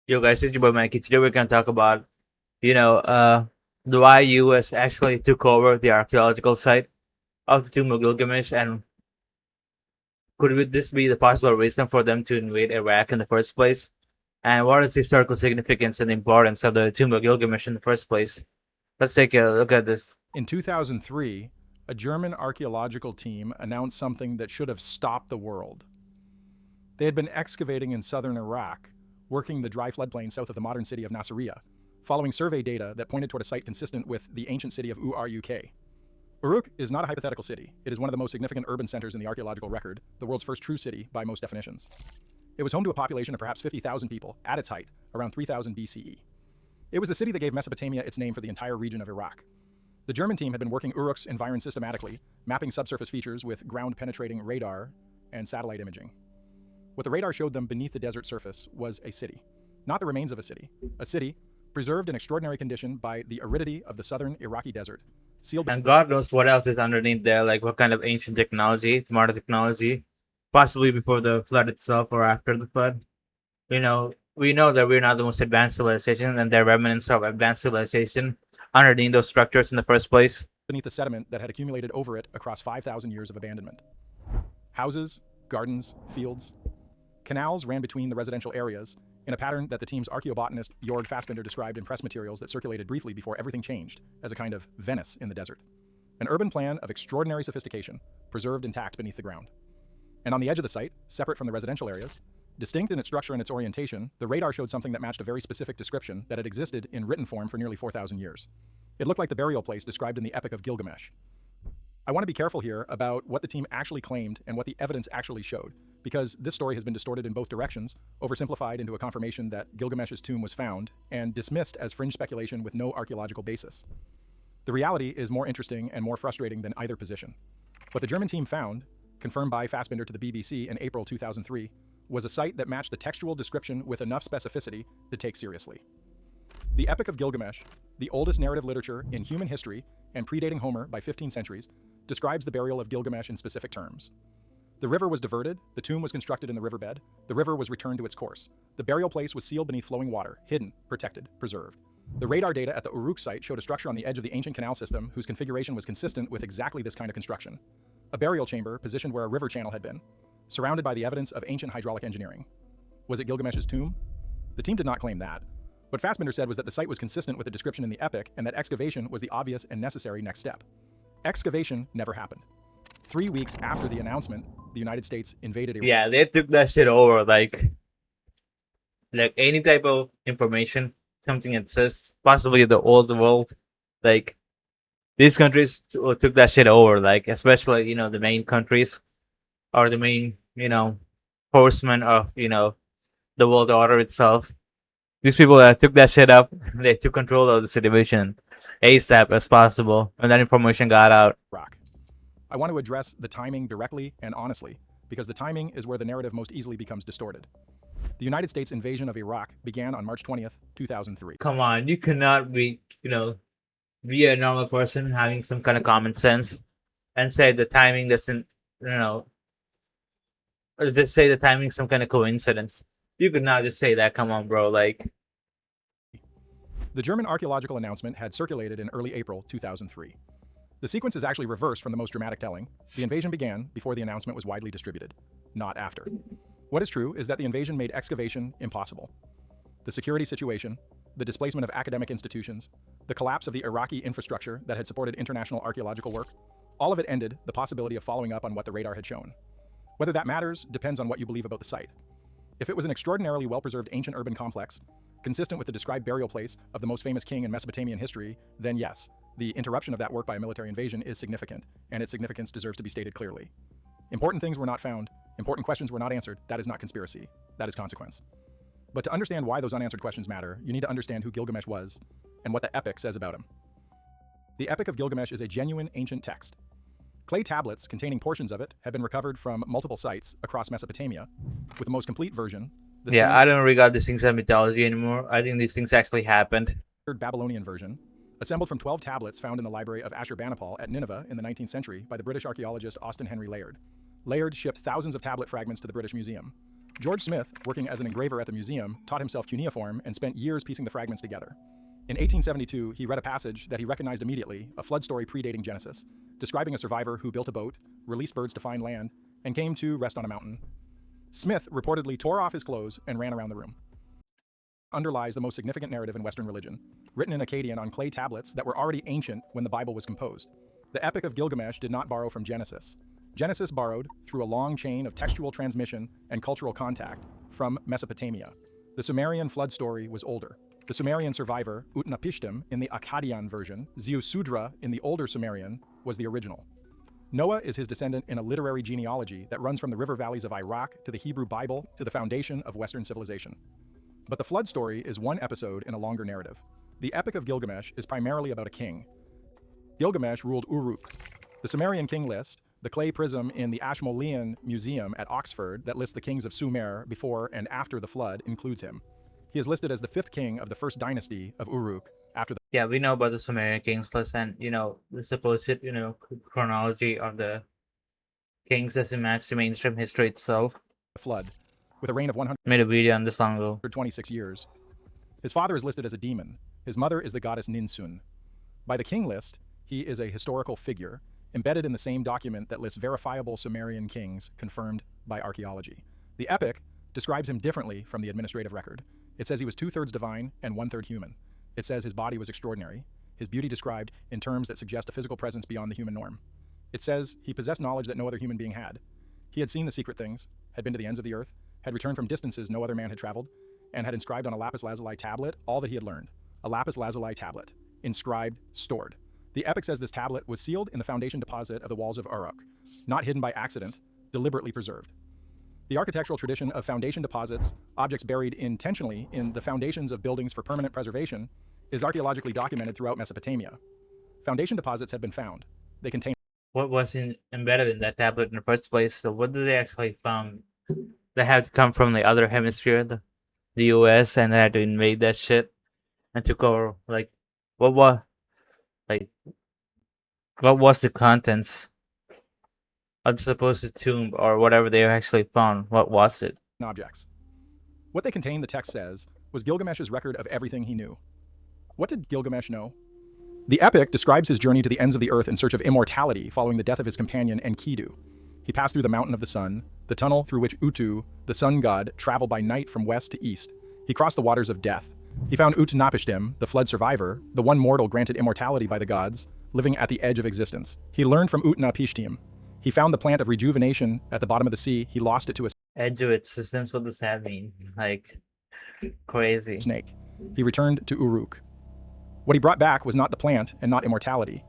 Yo guys, it's your boy Mikey. Today we're gonna talk about, you know, uh, the why US actually took over the archaeological site of the Tomb of Gilgamesh, and this be the possible reason for them to invade Iraq in the first place? And what is the historical significance and importance of the Tomb of Gilgamesh in the first place? Let's take a look at this. In 2003, a German archaeological team announced something that should have stopped the world. They had been excavating in southern Iraq, working the dry floodplain south of the modern city of Nasiriyah, following survey data that pointed toward a site consistent with the ancient city of Uruk. Uruk is not a hypothetical city. It is one of the most significant urban centers in the archaeological record, the world's first true city by most definitions. It was home to a population of perhaps 50,000 people at its height, around 3000 BCE. It was the city that gave Mesopotamia its name for the entire region of Iraq. The German team had been working Uruk's environ systematically, mapping subsurface features with ground-penetrating radar and satellite imaging. What the radar showed them beneath the desert surface was a city. Not the remains of a city preserved in extraordinary condition by the aridity of the southern Iraqi desert, sealed. And God knows what else is underneath there, like what kind of ancient technology, modern technology, possibly before the flood itself or after the flood. We know that we're not the most advanced civilization, and there are remnants of advanced civilization underneath those structures in the first place. Beneath the sediment that had accumulated over it across 5,000 years of abandonment. Houses, gardens, fields, canals ran between the residential areas in a pattern that the team's archaeobotanist Jord Fassbinder described in press materials that circulated briefly before everything changed as a kind of Venice in the desert. An urban plan of extraordinary sophistication, preserved intact beneath the ground. And on the edge of the site, separate from the residential areas, distinct in its structure and its orientation, the radar showed something that matched a very specific description that had existed in written form for nearly 4,000 years. It looked like the burial place described in the Epic of Gilgamesh. I want to be careful here about what the team actually claimed and what the evidence actually showed, because this story has been distorted in both directions, oversimplified into a confirmation that Gilgamesh's tomb was found, and dismissed as fringe speculation with no archaeological basis. The reality is more interesting and more frustrating than either position. What the German team found, confirmed by Fassbinder to the BBC in April 2003, was a site that matched the textual description with enough specificity to take seriously. The Epic of Gilgamesh, the oldest narrative literature in human history and predating Homer by 15 centuries, describes the burial of Gilgamesh in specific terms. The river was diverted, the tomb was constructed in the riverbed, the river was returned to its course. The burial place was sealed beneath flowing water, hidden, protected, preserved. The radar data at the Uruk site showed a structure on the edge of the ancient canal system whose configuration was consistent with exactly this kind of construction. A burial chamber positioned where a river channel had been, surrounded by the evidence of ancient hydraulic engineering. Was it Gilgamesh's tomb? The team did not claim that. What Fassbinder said was that the site was consistent with the description in the epic and that excavation was the obvious and necessary next step. Excavation never happened. 3 weeks after the announcement, the United States invaded Iraq. Yeah, they took that shit over. Like any type of information, something that says possibly the old world, like these countries took that shit over. Like especially the main countries or the main horsemen of the world order itself. These people that took that shit up, they took control of the situation ASAP as possible, and that information got out. I want to address the timing directly and honestly, because the timing is where the narrative most easily becomes distorted. The United States invasion of Iraq began on March 20th, 2003. Come on, you cannot be a normal person having some kind of common sense and say the timing doesn't, or just say the timing some kind of coincidence. You could not just say that. Come on, bro. Like, the German archaeological announcement had circulated in early April 2003. The sequence is actually reversed from the most dramatic telling. The invasion began before the announcement was widely distributed, not after. What is true is that the invasion made excavation impossible. The security situation, the displacement of academic institutions, the collapse of the Iraqi infrastructure that had supported international archaeological work, all of it ended the possibility of following up on what the radar had shown. Whether that matters depends on what you believe about the site. If it was an extraordinarily well-preserved ancient urban complex, consistent with the described burial place of the most famous king in Mesopotamian history, then yes, the interruption of that work by a military invasion is significant, and its significance deserves to be stated clearly. Important things were not found, important questions were not answered. That is not conspiracy, that is consequence. But to understand why those unanswered questions matter, you need to understand who Gilgamesh was and what the epic says about him. The Epic of Gilgamesh is a genuine ancient text. Clay tablets containing portions of it have been recovered from multiple sites across Mesopotamia, with the most complete version. yeah, I don't regard these things as mythology anymore. I think these things actually happened. Babylonian version, assembled from 12 tablets found in the library of Ashurbanipal at Nineveh in the 19th century by the British archaeologist Austen Henry Layard. Layard shipped thousands of tablet fragments to the British Museum. George Smith, working as an engraver at the museum, taught himself cuneiform and spent years piecing the fragments together. In 1872, he read a passage that he recognized immediately, a flood story predating Genesis, describing a survivor who built a boat, released birds to find land, and came to rest on a mountain. Smith reportedly tore off his clothes and ran around the room. Underlies the most significant narrative in Western religion, written in Akkadian on clay tablets that were already ancient when the Bible was composed. The Epic of Gilgamesh did not borrow from Genesis. Genesis borrowed, through a long chain of textual transmission and cultural contact, from Mesopotamia. The Sumerian flood story was older. The Sumerian survivor, Utnapishtim, in the Akkadian version, Ziusudra in the older Sumerian, was the original. Noah is his descendant in a literary genealogy that runs from the river valleys of Iraq to the Hebrew Bible to the foundation of Western civilization. But the flood story is one episode in a longer narrative. The Epic of Gilgamesh is primarily about a king. Gilgamesh ruled Uruk. The Sumerian king list, the clay prism in the Ashmolean Museum at Oxford that lists the kings of Sumer before and after the flood, includes him. He is listed as the 5th king of the first dynasty of Uruk after the Yeah, we know about the Sumerian kings list and, the supposed, chronology of the kings doesn't match the mainstream history itself. flood, with a reign of Made a video on this long ago. 126 years. His father is listed as a demon. His mother is the goddess Ninsun. By the king list, he is a historical figure, embedded in the same document that lists verifiable Sumerian kings confirmed by archaeology. The epic describes him differently from the administrative record. It says he was 2/3 divine and 1/3 human. It says his body was extraordinary, his beauty described in terms that suggest a physical presence beyond the human norm. It says he possessed knowledge that no other human being had. He had seen the secret things, had been to the ends of the earth, had returned from distances no other man had traveled, and had inscribed on a lapis lazuli tablet all that he had learned. A lapis lazuli tablet, inscribed, stored. The epic says this tablet was sealed in the foundation deposit of the walls of Uruk, not hidden by accident, deliberately preserved. The architectural tradition of foundation deposits, objects buried intentionally in the foundations of buildings for permanent preservation, is archaeologically documented throughout Mesopotamia. Foundation deposits have been found. They contain What was embedded in that tablet in the first place? So what did they actually found? They had to come from the other hemisphere, the US, and they had to invade that shit and took over. What was like what was the contents of the supposed tomb or whatever they actually found? What was it? objects. What they contain, the text says, was Gilgamesh's record of everything he knew. What did Gilgamesh know? The epic describes his journey to the ends of the earth in search of immortality following the death of his companion Enkidu. He passed through the mountain of the sun, the tunnel through which Utu, the sun god, traveled by night from west to east. He crossed the waters of death. He found Utnapishtim, the flood survivor, the one mortal granted immortality by the gods, living at the edge of existence. He learned from Utnapishtim. He found the plant of rejuvenation at the bottom of the sea. He lost it to a Edge of existence, what does that mean? Crazy. snake. He returned to Uruk. What he brought back was not the plant and not immortality.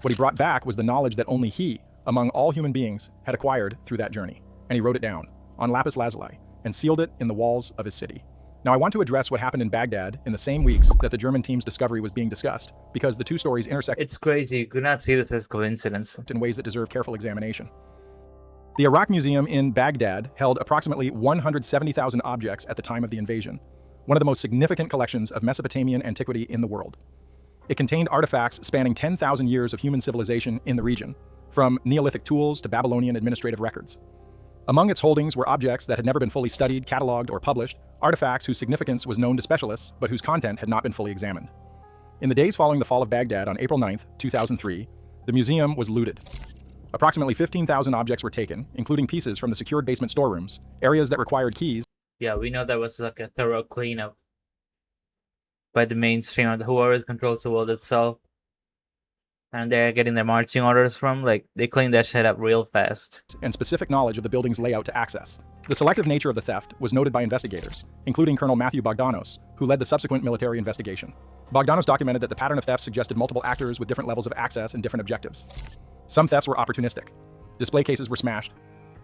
What he brought back was the knowledge that only he, among all human beings, had acquired through that journey. And he wrote it down on lapis lazuli and sealed it in the walls of his city. Now I want to address what happened in Baghdad in the same weeks that the German team's discovery was being discussed, because the two stories intersect It's crazy. You could not see this as coincidence. in ways that deserve careful examination. The Iraq Museum in Baghdad held approximately 170,000 objects at the time of the invasion, one of the most significant collections of Mesopotamian antiquity in the world. It contained artifacts spanning 10,000 years of human civilization in the region, from Neolithic tools to Babylonian administrative records. Among its holdings were objects that had never been fully studied, cataloged, or published, artifacts whose significance was known to specialists, but whose content had not been fully examined. In the days following the fall of Baghdad on April 9, 2003, the museum was looted. Approximately 15,000 objects were taken, including pieces from the secured basement storerooms, areas that required keys. Yeah, we know that was a thorough cleanup by the mainstream of whoever controls the world itself. And they're getting their marching orders from, they clean that shit up real fast. And specific knowledge of the building's layout to access. The selective nature of the theft was noted by investigators, including Colonel Matthew Bogdanos, who led the subsequent military investigation. Bogdanos documented that the pattern of theft suggested multiple actors with different levels of access and different objectives. Some thefts were opportunistic. Display cases were smashed.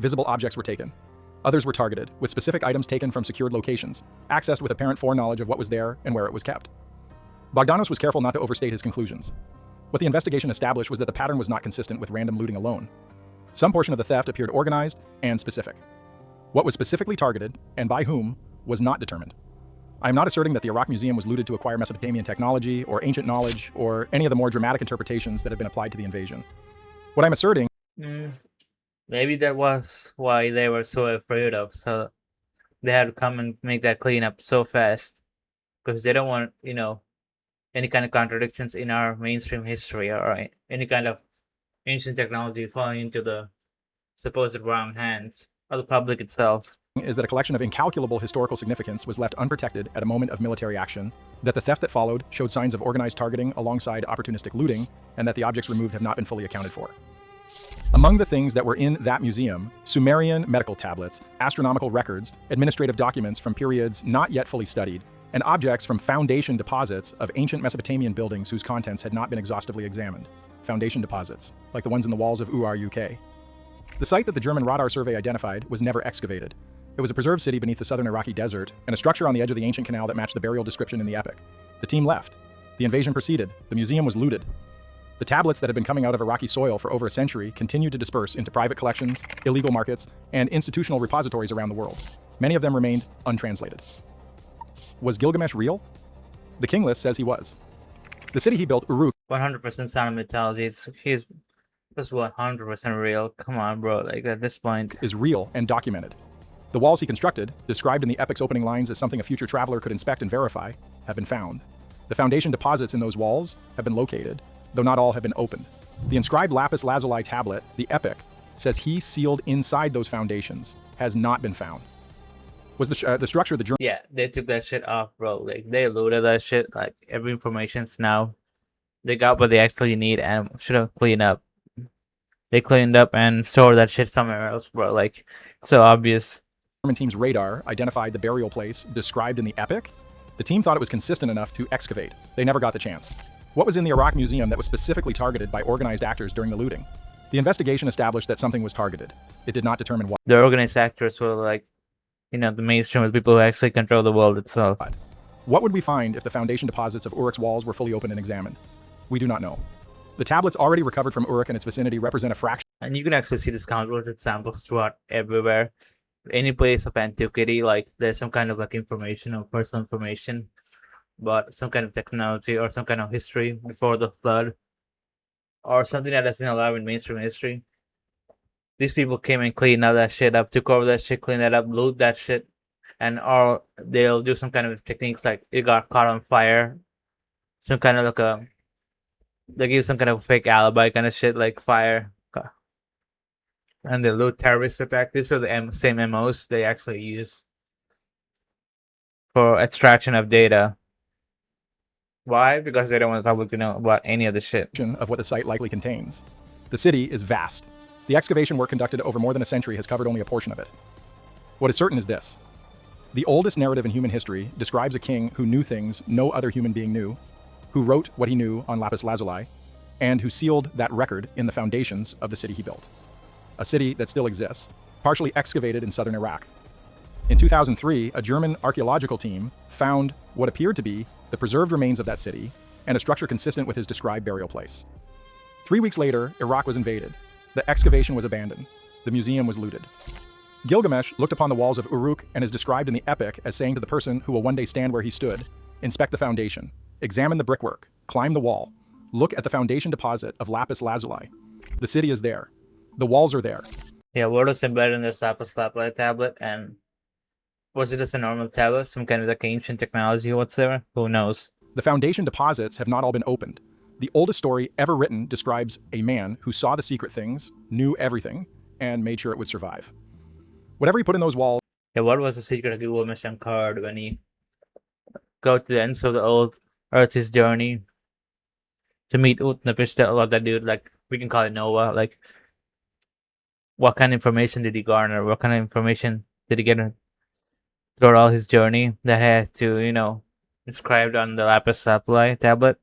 Visible objects were taken. Others were targeted, with specific items taken from secured locations, accessed with apparent foreknowledge of what was there and where it was kept. Bogdanos was careful not to overstate his conclusions. What the investigation established was that the pattern was not consistent with random looting alone. Some portion of the theft appeared organized and specific. What was specifically targeted, and by whom, was not determined. I am not asserting that the Iraq Museum was looted to acquire Mesopotamian technology or ancient knowledge or any of the more dramatic interpretations that have been applied to the invasion. What I'm asserting Maybe that was why they were so afraid of they had to come and make that cleanup so fast because they don't want any kind of contradictions in our mainstream history or any kind of ancient technology falling into the supposed wrong hands of the public itself. Is that a collection of incalculable historical significance was left unprotected at a moment of military action, that the theft that followed showed signs of organized targeting alongside opportunistic looting, and that the objects removed have not been fully accounted for. Among the things that were in that museum, Sumerian medical tablets, astronomical records, administrative documents from periods not yet fully studied, and objects from foundation deposits of ancient Mesopotamian buildings whose contents had not been exhaustively examined. Foundation deposits, like the ones in the walls of Uruk, UK. The site that the German radar survey identified was never excavated. It was a preserved city beneath the southern Iraqi desert, and a structure on the edge of the ancient canal that matched the burial description in the epic. The team left. The invasion proceeded. The museum was looted. The tablets that had been coming out of Iraqi soil for over a century continued to disperse into private collections, illegal markets, and institutional repositories around the world. Many of them remained untranslated. Was Gilgamesh real? The king list says he was. The city he built, Uruk, 100% sound mythology. He's just 100% real. Come on, bro. Like at this point, is real and documented. The walls he constructed, described in the epic's opening lines as something a future traveler could inspect and verify, have been found. The foundation deposits in those walls have been located, though not all have been opened. The inscribed lapis lazuli tablet, the epic, says he sealed inside those foundations, has not been found. Was the structure of the German... Yeah, they took that shit off, bro. Like they looted that shit. Like every information's now. They got what they actually need and should have cleaned up. They cleaned up and stored that shit somewhere else, bro. Like, so obvious. German team's radar identified the burial place described in the epic. The team thought it was consistent enough to excavate. They never got the chance. What was in the Iraq museum that was specifically targeted by organized actors during the looting? The investigation established that something was targeted. It did not determine what. The organized actors were like, the mainstream of people who actually control the world itself. What would we find if the foundation deposits of Uruk's walls were fully opened and examined? We do not know. The tablets already recovered from Uruk and its vicinity represent a fraction. And you can actually see these convoluted samples throughout everywhere. Any place of antiquity, like there's some kind of like information or personal information about some kind of technology or some kind of history before the flood or something that isn't alive in mainstream history. These people came and cleaned all that shit up, took over that shit, cleaned that up, loot that shit, and or they'll do some kind of techniques like it got caught on fire, some kind of like they give some kind of fake alibi kind of shit like fire, and they loot terrorist attack. These are the same MOs they actually use for extraction of data. Why? Because they don't want the public to know about any of the shit. Of what the site likely contains. The city is vast. The excavation work conducted over more than a century has covered only a portion of it. What is certain is this. The oldest narrative in human history describes a king who knew things no other human being knew, who wrote what he knew on lapis lazuli, and who sealed that record in the foundations of the city he built. A city that still exists, partially excavated in southern Iraq. In 2003, a German archaeological team found what appeared to be the preserved remains of that city and a structure consistent with his described burial place. 3 weeks later, Iraq was invaded. The excavation was abandoned. The museum was looted. Gilgamesh looked upon the walls of Uruk and is described in the epic as saying to the person who will one day stand where he stood, inspect the foundation, examine the brickwork, climb the wall, look at the foundation deposit of lapis lazuli. The city is there. The walls are there. Yeah, what was embedded in this lapis lazuli tablet, and was it just a normal tablet, some kind of like ancient technology whatsoever? Who knows? The foundation deposits have not all been opened. The oldest story ever written describes a man who saw the secret things, knew everything, and made sure it would survive. Whatever he put in those walls... Yeah, what was the secret of Gilgamesh uncovered when he go to the ends of the old Earth, his journey to meet Utnapishtim, or that dude, like, we can call it Noah, like, what kind of information did he garner? What kind of information did he get throughout all his journey that has to, inscribed on the lapis lazuli tablet?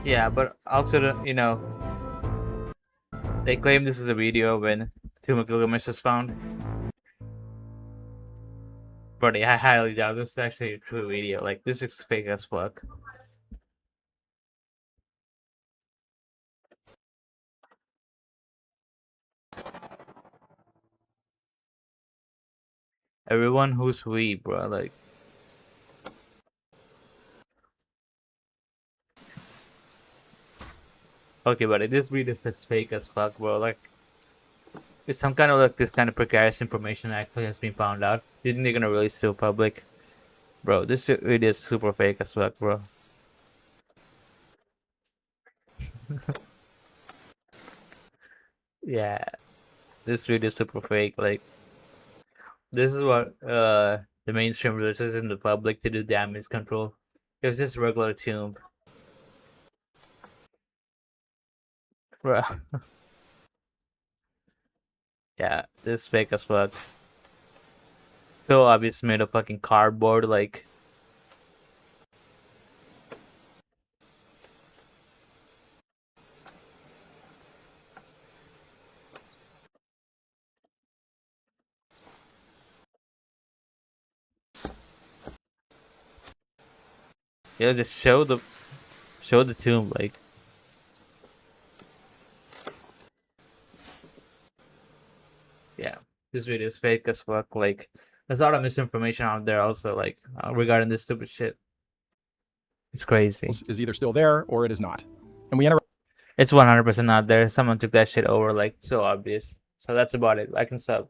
Yeah, but also, they claim this is a video when Tomb of Gilgamesh was found. But I highly doubt this is actually a true video. Like, this is fake as fuck. Everyone who's we, bro. Like, okay, but this video is fake as fuck, bro. Like, if some kind of like this kind of precarious information actually has been found out, do you think they're gonna release to the public? Bro, this video is super fake as fuck, bro. Yeah, this video is super fake. Like, this is what the mainstream releases in the public to do damage control. It was just regular tomb, bro. Yeah, this is fake as fuck. So obvious, made of fucking cardboard. Like, yeah, just show the tomb. Like, yeah, this video is fake as fuck. Like, there's a lot of misinformation out there also. Like, regarding this stupid shit. It's crazy. Is either still there or it is not. And we enter It's 100% not there. Someone took that shit over. Like, so obvious. So that's about it. I can sub.